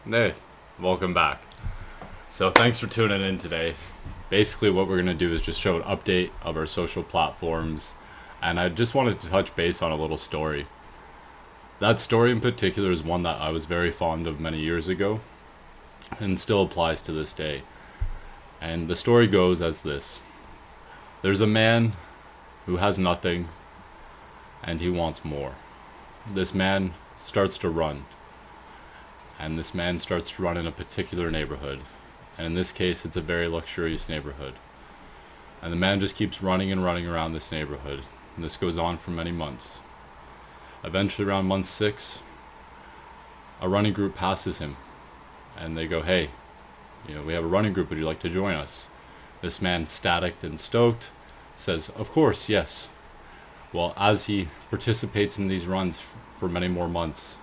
Hey, welcome back. So thanks for tuning in today. Basically what we're going to do is just show an update of our social platforms, and I just wanted to touch base on a little story. That story in particular is one that I was very fond of many years ago and still applies to this day. And the story goes as this. There's a man who has nothing and he wants more. This man starts to run, and this man starts to run in a particular neighborhood. And in this case, it's a very luxurious neighborhood. And the man just keeps running and running around this neighborhood. And this goes on for many months. Eventually, around month 6, a running group passes him. And they go, hey, we have a running group. Would you like to join us? This man, static and stoked, says, of course, yes. Well, as he participates in these runs for many more months,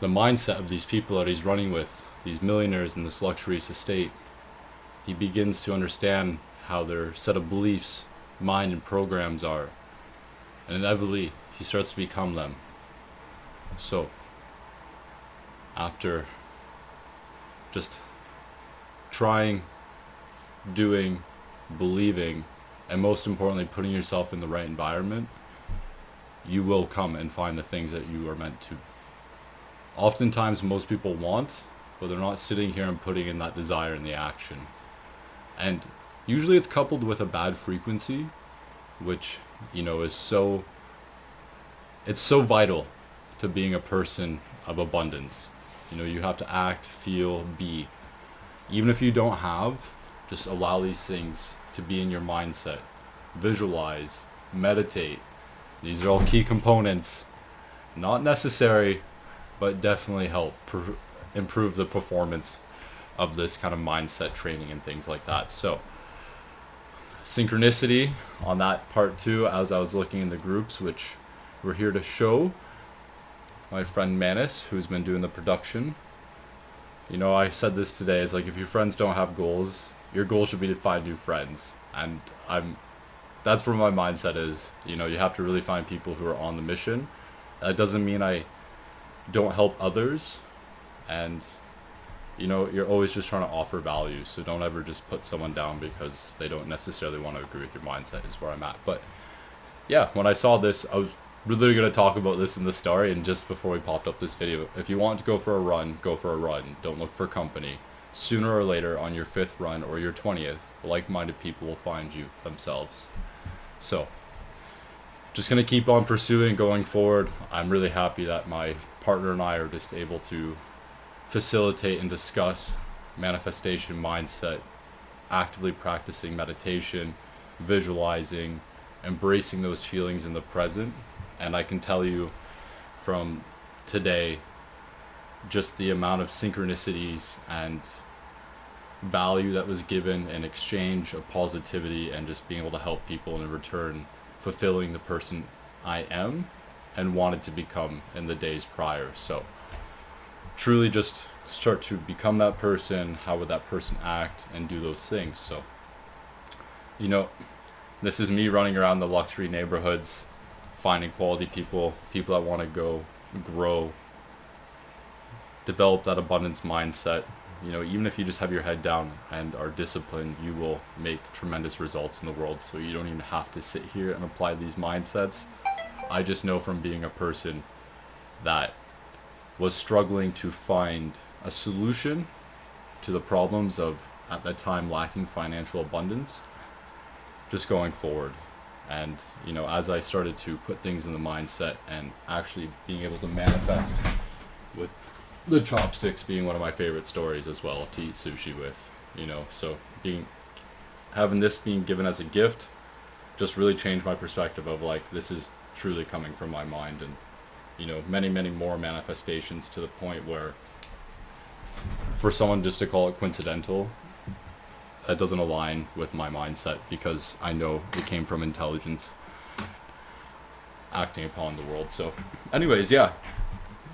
the mindset of these people that he's running with, these millionaires in this luxurious estate, he begins to understand how their set of beliefs, mind, and programs are. And inevitably, he starts to become them. So, after just trying, doing, believing, and most importantly, putting yourself in the right environment, you will come and find the things that you are meant to. Oftentimes, most people want, but they're not sitting here and putting in that desire in the action. And usually it's coupled with a bad frequency, which, is it's so vital to being a person of abundance. You have to act, feel, be. Even if you don't have, just allow these things to be in your mindset. Visualize, meditate. These are all key components. Not necessary, but definitely help improve the performance of this kind of mindset training and things like that. So, synchronicity on that part too, as I was looking in the groups, which we're here to show. My friend Manis, who's been doing the production. I said this today, is like, if your friends don't have goals, your goal should be to find new friends. And that's where my mindset is. You have to really find people who are on the mission. That doesn't mean I don't help others, and you're always just trying to offer value, so don't ever just put someone down because they don't necessarily want to agree with your mindset, is where I'm at. But yeah, when I saw this, I was really going to talk about this in the story, and just before we popped up this video, if you want to go for a run, go for a run. Don't look for company. Sooner or later, on your 5th run or your 20th, like-minded people will find you themselves. So just going to keep on pursuing, going forward. I'm really happy that my partner and I are just able to facilitate and discuss manifestation mindset, actively practicing meditation, visualizing, embracing those feelings in the present. And I can tell you from today, just the amount of synchronicities and value that was given in exchange of positivity, and just being able to help people, and in return fulfilling the person I am and wanted to become in the days prior. So truly just start to become that person. How would that person act and do those things? So this is me running around the luxury neighborhoods, finding quality people that want to go grow, develop that abundance mindset. Even if you just have your head down and are disciplined, you will make tremendous results in the world. So you don't even have to sit here and apply these mindsets. I just know from being a person that was struggling to find a solution to the problems of, at that time, lacking financial abundance, just going forward. And as I started to put things in the mindset and actually being able to manifest, with the chopsticks being one of my favorite stories as well to eat sushi with, so having this being given as a gift just really changed my perspective of, like, this is truly coming from my mind. And many more manifestations, to the point where for someone just to call it coincidental, that doesn't align with my mindset, because I know it came from intelligence acting upon the world. So anyways, yeah,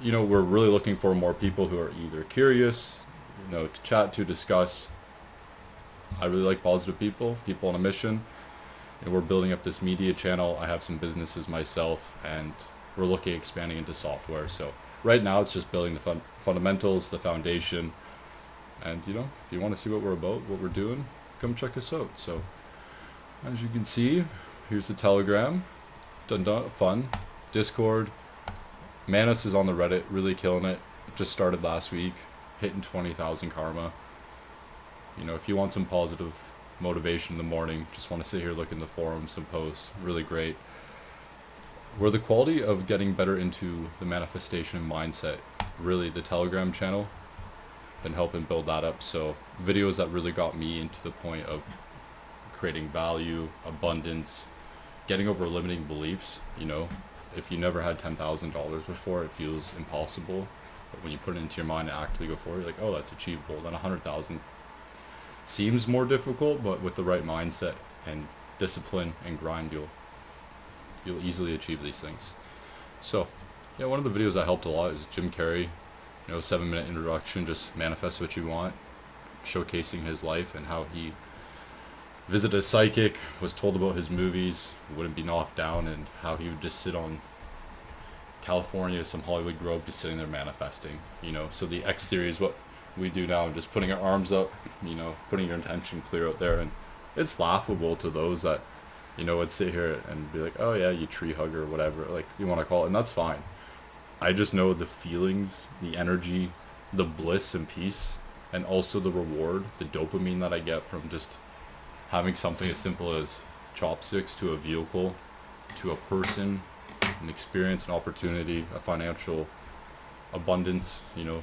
we're really looking for more people who are either curious, to chat, to discuss. I really like positive people on a mission, and we're building up this media channel. I have some businesses myself, and we're looking at expanding into software. So right now it's just building the fundamentals, the foundation. And if you want to see what we're about, what we're doing, come check us out. So as you can see, here's the Telegram. Dun fun. Discord. Manus is on the Reddit, really killing it. Just started last week, hitting 20,000 karma. If you want some positive motivation in the morning, just want to sit here, look in the forums, some posts, really great. Where the quality of getting better into the manifestation mindset, really the Telegram channel, been helping build that up. So videos that really got me into the point of creating value, abundance, getting over limiting beliefs. If you never had $10,000 before, it feels impossible. But when you put it into your mind and actually go forward, you're like, oh, that's achievable. Then 100,000 seems more difficult, but with the right mindset and discipline and grind, you'll easily achieve these things. So yeah, one of the videos that helped a lot is Jim Carrey, 7-minute introduction, just manifest what you want, showcasing his life and how he visited a psychic, was told about his movies, wouldn't be knocked down, and how he would just sit on California, some Hollywood Grove, just sitting there manifesting. So the X theory is what we do now, just putting our arms up, putting your intention clear out there. And it's laughable to those that would sit here and be like, oh yeah, you tree hugger or whatever, like you want to call it, and that's fine. I just know the feelings, the energy, the bliss and peace, and also the reward, the dopamine that I get from just having something as simple as chopsticks to a vehicle, to a person, an experience, an opportunity, a financial abundance.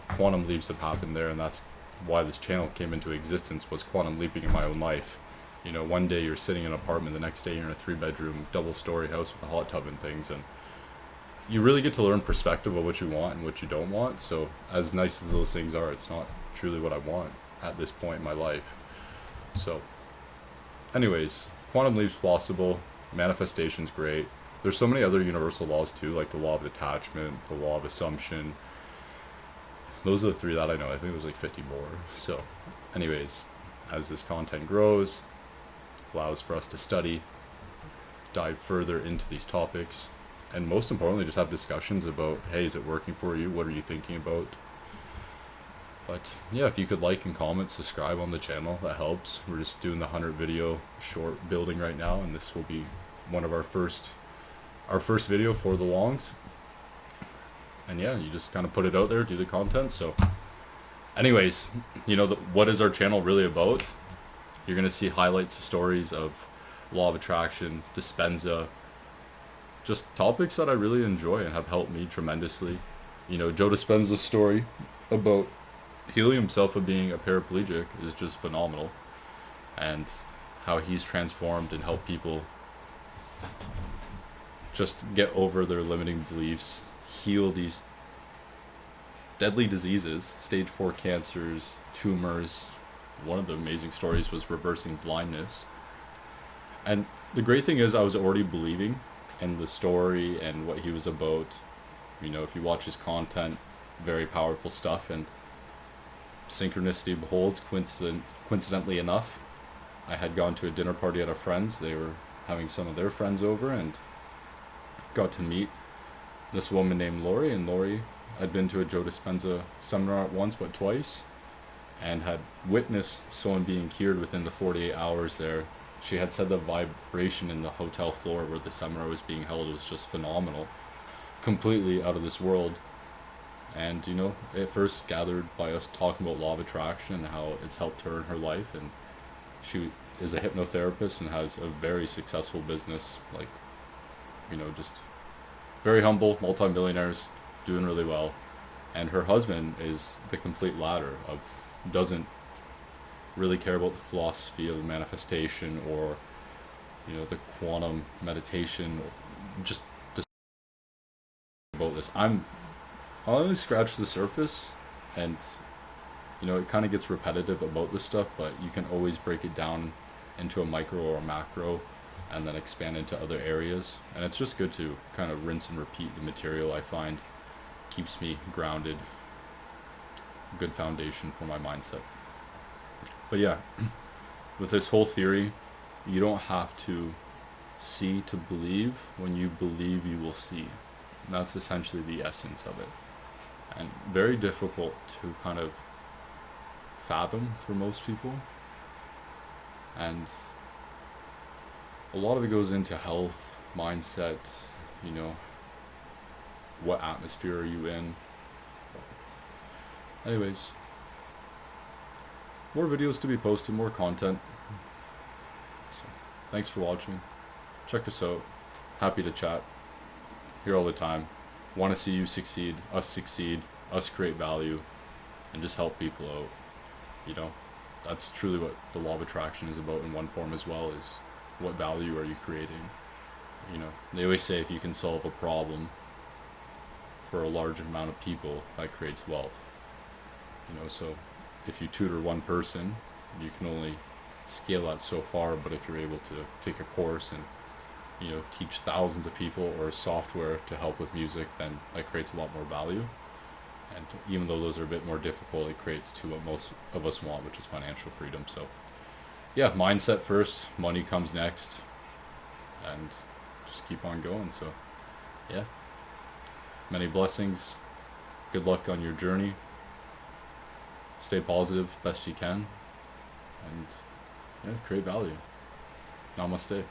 Quantum leaps have happened there, and that's why this channel came into existence, was quantum leaping in my own life. One day you're sitting in an apartment, the next day you're in a 3-bedroom double-story house with a hot tub and things, and you really get to learn perspective of what you want and what you don't want. So as nice as those things are, it's not truly what I want at this point in my life. So anyways, quantum leap's possible, manifestation's great. There's so many other universal laws too, like the law of attachment, the law of assumption. Those are the 3 that I know. I think there's like 50 more. So anyways, as this content grows, allows for us to study, dive further into these topics, and most importantly, just have discussions about, hey, is it working for you? What are you thinking about? But yeah, if you could like and comment, subscribe on the channel, that helps. We're just doing the 100 video short building right now, and this will be one of our first video for the longs. And yeah, you just kind of put it out there, do the content. So anyways, what is our channel really about? You're going to see highlights, stories of law of attraction, Dispenza, just topics that I really enjoy and have helped me tremendously. Joe Dispenza's story about healing himself of being a paraplegic is just phenomenal, and how he's transformed and helped people just get over their limiting beliefs, heal these deadly diseases, stage 4 cancers, tumors. One of the amazing stories was reversing blindness. And the great thing is I was already believing in the story and what he was about. If you watch his content, very powerful stuff. And synchronicity beholds, coincidentally enough, I had gone to a dinner party at a friend's. They were having some of their friends over, and got to meet this woman named Lori. And Lori had been to a Joe Dispenza seminar not once but twice, and had witnessed someone being cured within the 48 hours there. She had said the vibration in the hotel floor where the seminar was being held was just phenomenal, completely out of this world. And it first gathered by us talking about law of attraction and how it's helped her in her life. And she is a hypnotherapist and has a very successful business, like just very humble, multi-millionaires, doing really well. And her husband is the complete latter of, doesn't really care about the philosophy of manifestation or the quantum meditation, or just about this. I'll only scratch the surface, and it kind of gets repetitive about this stuff, but you can always break it down into a micro or a macro and then expand into other areas. And it's just good to kind of rinse and repeat the material. I find keeps me grounded, good foundation for my mindset. But yeah, with this whole theory, you don't have to see to believe. When you believe, you will see. And that's essentially the essence of it. and very difficult to kind of fathom for most people. And a lot of it goes into health, mindset, you know, what atmosphere are you in. Anyways, more videos to be posted, more content. So, thanks for watching. Check us out. Happy to chat. Here all the time. Want to see you succeed, us create value, and just help people out. You know, that's truly what the law of attraction is about in one form as well, is what value are you creating? You know, they always say if you can solve a problem for a large amount of people, that creates wealth. You know, so if you tutor one person, you can only scale that so far, but if you're able to take a course and, you know, teach thousands of people or software to help with music, then that creates a lot more value. And even though those are a bit more difficult, it creates to what most of us want, which is financial freedom. So yeah, mindset first, money comes next, and just keep on going. So yeah, many blessings, good luck on your journey, stay positive best you can, and yeah, create value. Namaste.